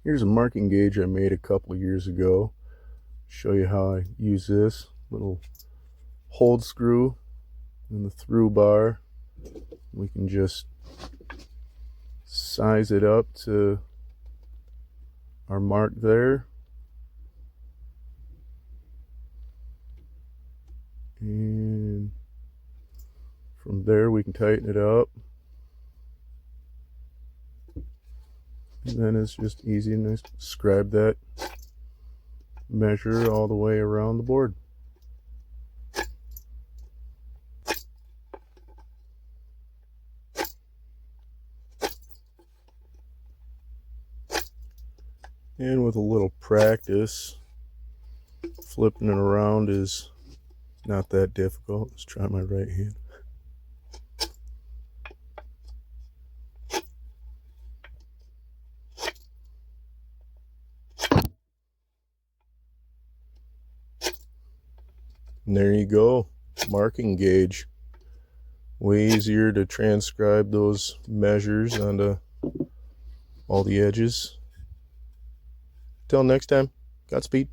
Here's a marking gauge I made a couple of years ago. Show you how I use this little hold screw and the through bar. We can just size it up to our mark there, and from there we can tighten it up, and then it's just easy and nice to scribe that measure all the way around the board. And with a little practice, flipping it around is not that difficult. Let's try my right hand. And there you go, marking gauge. Way easier to transcribe those measures onto all the edges. Till next time, Godspeed.